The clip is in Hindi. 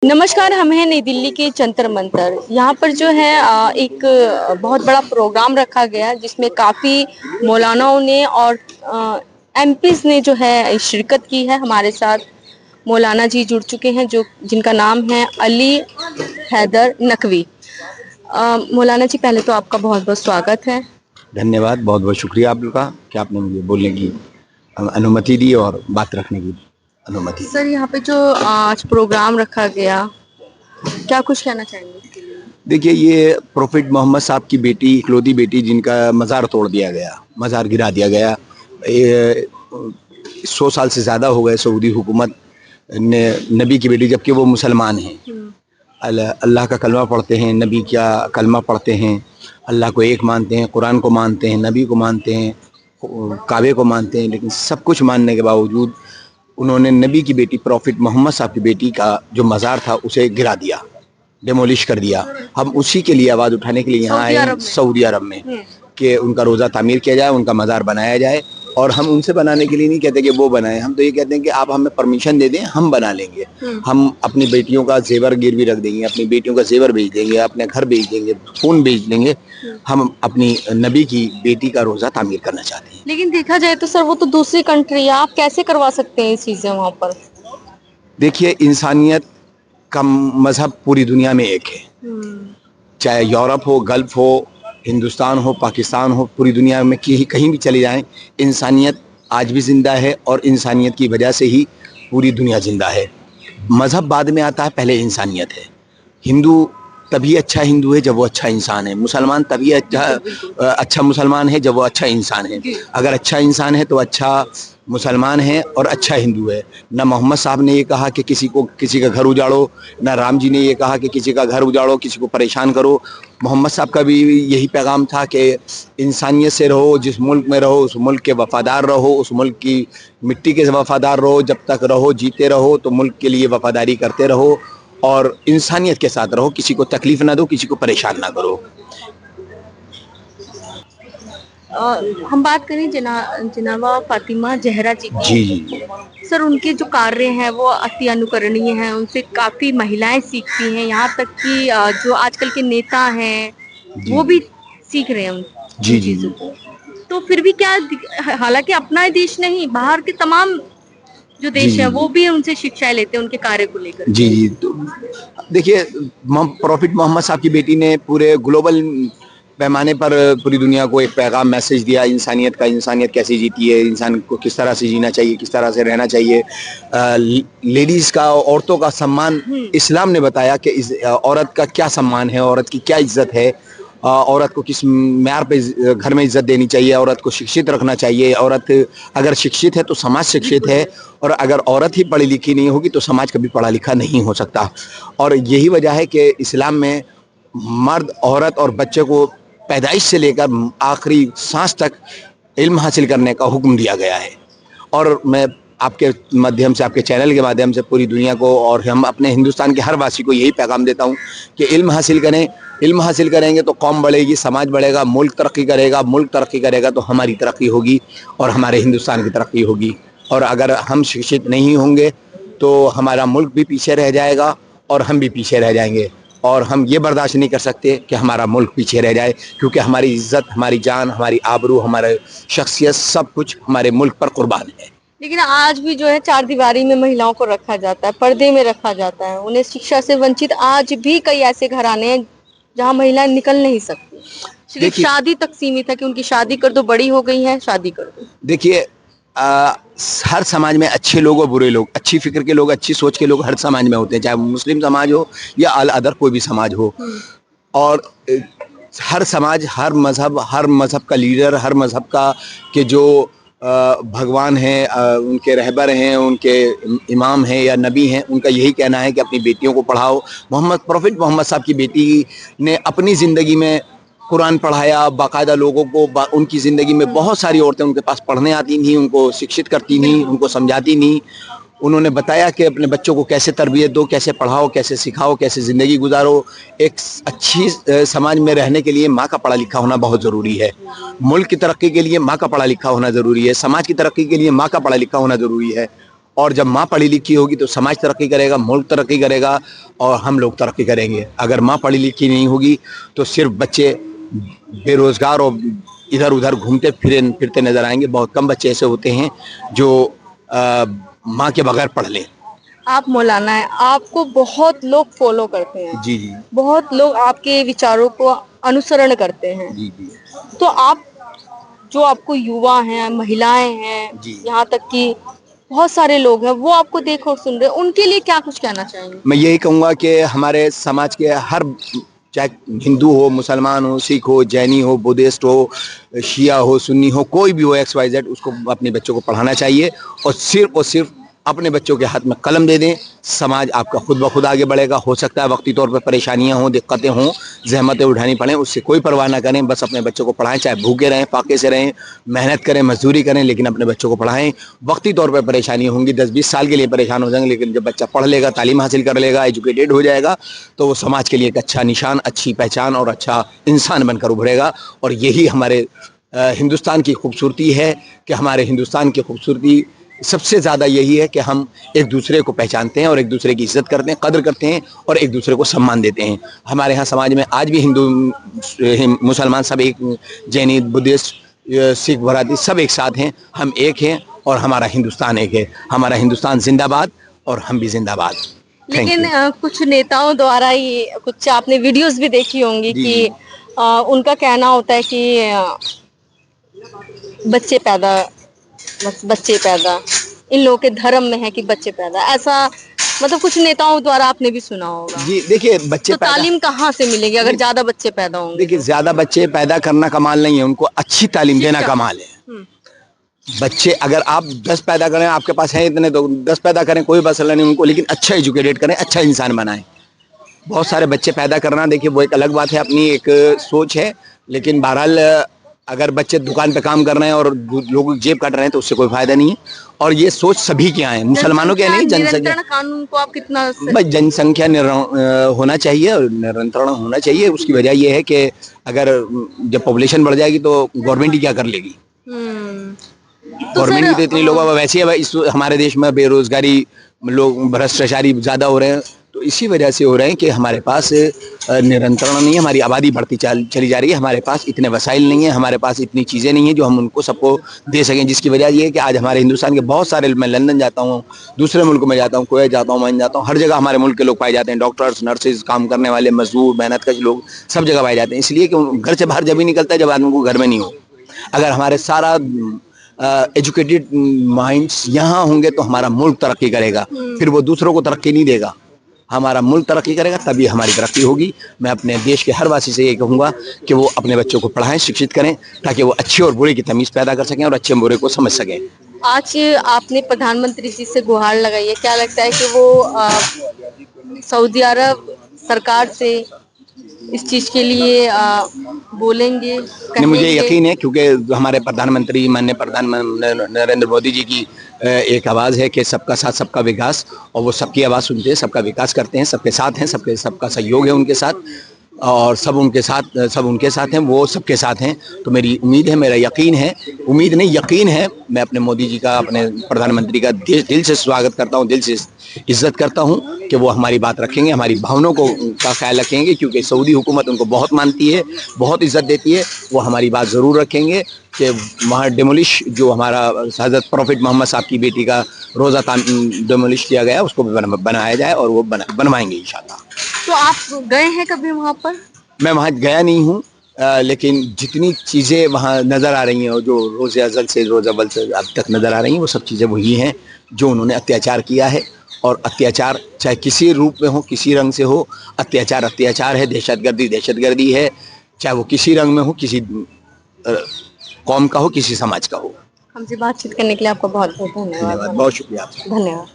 नमस्कार, हम हैं नई दिल्ली के जंतर मंतर। यहाँ पर जो है एक बहुत बड़ा प्रोग्राम रखा गया जिसमें काफ़ी मौलानाओं ने और एमपीज़ ने जो है शिरकत की है। हमारे साथ मौलाना जी जुड़ चुके हैं जो जिनका नाम है अली हैदर नकवी। मौलाना जी, पहले तो आपका बहुत-बहुत स्वागत है। धन्यवाद, बहुत-बहुत शुक्रिया आप लोग का कि आपने मुझे बोलने की अनुमति दी और बात रखने की अनुमति दी। सर, यहाँ पे जो आज प्रोग्राम रखा गया, क्या कुछ कहना चाहेंगे इसके लिए? देखिए, ये प्रोफेट मोहम्मद साहब की बेटी, इकलौती बेटी जिनका मज़ार तोड़ दिया गया, मज़ार गिरा दिया गया। ये 100 साल से ज़्यादा हो गए सऊदी हुकूमत ने नबी की बेटी, जबकि वो मुसलमान हैं। अल्लाह का कलमा पढ़ते हैं, नबी का कलमा पढ़ते हैं, अल्लाह को एक मानते हैं, कुरान को मानते हैं, नबी को मानते हैं, काबे को मानते हैं, लेकिन सब कुछ मानने के बावजूद उन्होंने नबी की बेटी प्रॉफिट मोहम्मद साहब की बेटी का जो मज़ार था उसे गिरा दिया, डेमोलिश कर दिया। हम उसी के लिए आवाज़ उठाने के लिए यहाँ आए हैं सऊदी अरब में कि उनका रोज़ा तामीर किया जाए, उनका मज़ार बनाया जाए। और हम उनसे बनाने के लिए नहीं कहते कि वो बनाएं, हम तो ये कहते हैं कि आप हमें परमिशन दे दें, हम बना लेंगे। हम अपनी बेटियों का जेवर गिरवी रख देंगे, अपनी बेटियों का जेवर बेच देंगे, अपने घर बेच देंगे, फ़ोन बेच देंगे। हम अपनी नबी की बेटी का रोज़ा तामीर करना चाहते हैं। लेकिन देखा जाए तो सर, वो तो दूसरी कंट्री है, आप कैसे करवा सकते हैं ये चीजें वहाँ पर? देखिए, इंसानियत का मज़हब पूरी दुनिया में एक है, चाहे यूरोप हो, गल्फ हो, हिंदुस्तान हो, पाकिस्तान हो, पूरी दुनिया में कहीं भी चले जाएं, इंसानियत आज भी ज़िंदा है और इंसानियत की वजह से ही पूरी दुनिया ज़िंदा है। मज़हब बाद में आता है, पहले इंसानियत है। हिंदू तभी अच्छा हिंदू है जब वो अच्छा इंसान है, मुसलमान तभी अच्छा मुसलमान है जब वो अच्छा इंसान है। अगर अच्छा इंसान है तो अच्छा मुसलमान है और अच्छा हिंदू है। ना मोहम्मद साहब ने ये कहा कि किसी का घर उजाड़ो, ना राम जी ने ये कहा कि किसी का घर उजाड़ो, किसी को परेशान करो। मोहम्मद साहब का भी यही पैगाम था कि इंसानियत से रहो, जिस मुल्क में रहो उस मुल्क के वफ़ादार रहो, उस मुल्क की मिट्टी के वफ़ादार रहो, जब तक रहो जीते रहो तो मुल्क के लिए वफ़ादारी करते रहो और इंसानियत के साथ रहो, किसी को तकलीफ ना दो, किसी को परेशान ना करो। हम बात करें जनाबा फातिमा जहरा जी की। जी, जी। सर, उनके जो कार्य हैं वो अति अनुकरणीय हैं, उनसे काफ़ी महिलाएं सीखती हैं, यहाँ तक कि जो आजकल के नेता हैं वो भी सीख रहे हैं जी, उन जी, चीज़ों जी। को। तो फिर भी क्या, हालांकि अपना ही देश नहीं, बाहर के तमाम जो जी, देश जी, है जी। वो भी उनसे शिक्षाएं लेते हैं उनके कार्य को लेकर। जी, जी। तो देखिए, प्रॉफिट मोहम्मद साहब की बेटी ने पूरे ग्लोबल पैमाने पर पूरी दुनिया को एक पैगाम मैसेज दिया इंसानियत का। इंसानियत कैसे जीती है, इंसान को किस तरह से जीना चाहिए, किस तरह से रहना चाहिए। लेडीज़ का, औरतों का सम्मान इस्लाम ने बताया कि औरत का क्या सम्मान है, औरत की क्या इज़्ज़त है। औरत को किस म्यार पे घर में इज़्ज़त देनी चाहिए, औरत को शिक्षित रखना चाहिए। औरत अगर शिक्षित है तो समाज शिक्षित है और अगर औरत ही पढ़ी लिखी नहीं होगी तो समाज कभी पढ़ा लिखा नहीं हो सकता। और यही वजह है कि इस्लाम में मर्द, औरत और बच्चे को पैदाइश से लेकर आखिरी सांस तक इल्म हासिल करने का हुक्म दिया गया है। और मैं आपके माध्यम से, आपके चैनल के माध्यम से पूरी दुनिया को और हम अपने हिंदुस्तान के हर वासी को यही पैगाम देता हूँ कि इल्म हासिल करें। इल्म हासिल करेंगे तो कौम बढ़ेगी, समाज बढ़ेगा, मुल्क तरक्की करेगा। मुल्क तरक्की करेगा तो हमारी तरक्की होगी और हमारे हिंदुस्तान की तरक्की होगी। और अगर हम शिक्षित नहीं होंगे तो हमारा मुल्क भी पीछे रह जाएगा और हम भी पीछे रह जाएंगे। और हम ये बर्दाश्त नहीं कर सकते कि हमारा मुल्क पीछे रह जाए, क्योंकि हमारी इज़्ज़त, हमारी जान, हमारी आबरू, हमारे शख्सियत सब कुछ हमारे मुल्क पर कुर्बान है। लेकिन आज भी जो है चारदीवारी में महिलाओं को रखा जाता है, पर्दे में रखा जाता है, उन्हें शिक्षा से वंचित आज भी कई ऐसे घराने हैं जहाँ महिलाएं निकल नहीं सकती। सिर्फ शादी तक सीमित है कि उनकी शादी कर दो, बड़ी हो गई है शादी कर दो। देखिए, हर समाज में अच्छे लोग और बुरे लोग, अच्छी फिक्र के लोग, अच्छी सोच के लोग हर समाज में होते हैं, चाहे मुस्लिम समाज हो या अदर कोई भी समाज हो। और हर समाज, हर मज़हब का लीडर, हर मज़हब का के जो भगवान हैं, उनके रहबर हैं, उनके इमाम हैं या नबी हैं, उनका यही कहना है कि अपनी बेटियों को पढ़ाओ। प्रॉफिट मोहम्मद साहब की बेटी ने अपनी ज़िंदगी में कुरान पढ़ाया, बाकायदा लोगों को उनकी ज़िंदगी में बहुत सारी औरतें उनके पास पढ़ने आती थी, उनको शिक्षित करती थी, उनको समझाती थी। उन्होंने बताया कि अपने बच्चों को कैसे तरबियत दो, कैसे पढ़ाओ, कैसे सिखाओ, कैसे ज़िंदगी गुजारो। एक अच्छी समाज में रहने के लिए माँ का पढ़ा लिखा होना बहुत ज़रूरी है। मुल्क की तरक्की के लिए माँ का पढ़ा लिखा होना ज़रूरी है। समाज की तरक्की के लिए माँ का पढ़ा लिखा होना ज़रूरी है। और जब माँ पढ़ी लिखी होगी तो समाज तरक्की करेगा, मुल्क तरक्की करेगा और हम लोग तरक्की करेंगे। अगर माँ पढ़ी लिखी नहीं होगी तो सिर्फ बच्चे बेरोजगार और इधर उधर घूमते फिरते नजर आएंगे। बहुत कम बच्चे ऐसे होते हैं जो माँ के बगैर पढ़ लें। आप मौलाना है, आपको बहुत लोग फॉलो करते हैं, जी जी बहुत लोग आपके विचारों को अनुसरण करते हैं। जी जी तो आप जो आपको युवा हैं, महिलाएं हैं, जी। यहाँ तक कि बहुत सारे लोग हैं, वो आपको देख और सुन रहे हैं, उनके लिए क्या कुछ कहना चाहेंगे? मैं यही कहूँगा कि हमारे समाज के हर, चाहे हिंदू हो, मुसलमान हो, सिख हो, जैनी हो, बुद्धिस्ट हो, शिया हो, सुन्नी हो, कोई भी हो, XYZ, उसको अपने बच्चों को पढ़ाना चाहिए और सिर्फ अपने बच्चों के हाथ में कलम दे दें। समाज आपका खुद ब खुद आगे बढ़ेगा। हो सकता है वक्ती तौर पर परेशानियां हों, दिक्कतें हों, जहमतें उठानी पड़ें, उससे कोई परवाह ना करें। बस अपने बच्चों को पढ़ाएं, चाहे भूखे रहें, फाके से रहें, मेहनत करें, मजदूरी करें, लेकिन अपने बच्चों को पढ़ाएं। वक्ती तौर पर परेशानी होंगी, 10-20 साल के लिए परेशान हो जाएंगे, लेकिन जब बच्चा पढ़ लेगा, तालीम हासिल कर लेगा, एजुकेटेड हो जाएगा, तो वो समाज के लिए एक अच्छा निशान, अच्छी पहचान और अच्छा इंसान बनकर उभरेगा। और यही हमारे हिंदुस्तान की खूबसूरती है कि हमारे हिंदुस्तान की खूबसूरती सबसे ज़्यादा यही है कि हम एक दूसरे को पहचानते हैं और एक दूसरे की इज्जत करते हैं, कदर करते हैं और एक दूसरे को सम्मान देते हैं। हमारे यहाँ समाज में आज भी हिंदू मुसलमान सब एक, जैनी, बुद्धिस्ट, सिख, बराती सब एक साथ हैं। हम एक हैं और हमारा हिंदुस्तान एक है। हमारा हिंदुस्तान जिंदाबाद और हम भी जिंदाबाद। थैंक लेकिन यू। कुछ नेताओं द्वारा ये कुछ आपने वीडियोस भी देखी होंगी जी कि उनका कहना होता है कि बच्चे पैदा, बस बच्चे पैदा, इन लोगों के धर्म में है कि बच्चे पैदा, ऐसा मतलब कुछ नेताओं द्वारा आपने भी सुना होगा। जी देखिए, बच्चे तो पैदा, तालीम कहाँ से मिलेगी अगर ज्यादा बच्चे पैदा होंगे देखिए तो? ज्यादा बच्चे पैदा करना कमाल नहीं है, उनको अच्छी तालीम देना शिक्षा। कमाल है। हम्म। बच्चे अगर आप 10 पैदा करें, आपके पास है इतने, तो 10 पैदा करें, कोई मसला नहीं, उनको लेकिन अच्छा एजुकेटेड करें, अच्छा इंसान बनाएं। बहुत सारे बच्चे पैदा करना, देखिए वो एक अलग बात है, अपनी एक सोच है, लेकिन बहरहाल अगर बच्चे दुकान पे काम कर रहे हैं और लोग जेब काट रहे हैं तो उससे कोई फायदा नहीं है। और ये सोच सभी के यहाँ है, मुसलमानों के नहीं, जनसंख्या, नियंत्रण कानून को आप कितना भाई जनसंख्या होना चाहिए और नियंत्रण होना चाहिए। उसकी वजह यह है कि अगर जब पॉपुलेशन बढ़ जाएगी तो गवर्नमेंट ही क्या कर लेगी। तो गवर्नमेंट सर की तो इतनी लोग वैसे ही इस हमारे देश में बेरोजगारी, लोग भ्रष्टाचारी ज़्यादा हो रहे हैं, तो इसी वजह से हो रहे हैं कि हमारे पास नियंत्रण नहीं है। हमारी आबादी बढ़ती चली जा रही है, हमारे पास इतने वसाइल नहीं है, हमारे पास इतनी चीज़ें नहीं है जो हम उनको सबको दे सकें। जिसकी वजह ये है कि आज हमारे हिंदुस्तान के बहुत सारे, मैं लंदन जाता हूँ, दूसरे मुल्क में जाता हूँ, कुवैत जाता हूँ, मैं जाता हूँ, हर जगह हमारे मुल्क के लोग पाए जाते हैं। डॉक्टर्स, नर्सेज, काम करने वाले, मजदूर, मेहनत कश लोग सब जगह पाए जाते हैं। इसलिए कि घर से बाहर जब ही निकलता है जब आदमी को घर में नहीं हो। अगर हमारे सारा एजुकेटेड माइंड्स यहाँ होंगे तो हमारा मुल्क तरक्की करेगा, फिर वो दूसरों को तरक्की नहीं देगा। हमारा मुल्क तरक्की करेगा तभी हमारी तरक्की होगी। मैं अपने देश के हर वासी से ये कहूँगा कि वो अपने बच्चों को पढ़ाएं, शिक्षित करें, ताकि वो अच्छे और बुरे की तमीज़ पैदा कर सकें और अच्छे बुरे को समझ सकें। आज आपने प्रधानमंत्री जी से गुहार लगाई है, क्या लगता है कि वो सऊदी अरब सरकार से इस चीज के लिए बोलेंगे, नहीं, मुझे कहेंगे? यकीन है क्योंकि हमारे प्रधानमंत्री, माननीय प्रधानमंत्री नरेंद्र मोदी जी की एक आवाज़ है कि सबका साथ सबका विकास, और वो सबकी आवाज़ सुनते हैं, सबका विकास करते हैं, सबके साथ हैं, सबका सहयोग है उनके साथ, और सब उनके साथ हैं, वो सबके साथ हैं। तो मेरी उम्मीद है, मेरा यकीन है, उम्मीद नहीं यकीन है, मैं अपने मोदी जी का, अपने प्रधानमंत्री का दिल से स्वागत करता हूँ, दिल से इज्जत करता हूँ कि वो हमारी बात रखेंगे, हमारी भावनाओं का ख्याल रखेंगे, क्योंकि सऊदी हुकूमत उनको बहुत मानती है, बहुत इज्जत देती है। वो हमारी बात ज़रूर रखेंगे कि वहाँ डेमोलिश, जो हमारा हज़रत प्रॉफिट मोहम्मद साहब की बेटी का रोज़ा डेमोलिश किया गया, उसको बनाया जाए, और वो बनवाएंगे इंशाल्लाह। तो आप गए हैं कभी वहां पर? मैं वहाँ गया नहीं हूँ, लेकिन जितनी चीज़ें वहाँ नज़र आ रही हैं, और जो रोज़ अज़ल से रोज़ अव्वल से अब तक नज़र आ रही हैं, वो सब चीज़ें वही हैं जो उन्होंने अत्याचार किया है। और अत्याचार चाहे किसी रूप में हो, किसी रंग से हो, अत्याचार अत्याचार है, दहशतगर्दी दहशतगर्दी है, चाहे वो किसी रंग में हो, किसी कौम का हो, किसी समाज का हो। हमसे बातचीत करने के लिए आपका बहुत बहुत धन्यवाद। धन्यवाद, बहुत शुक्रिया आपका। धन्यवाद।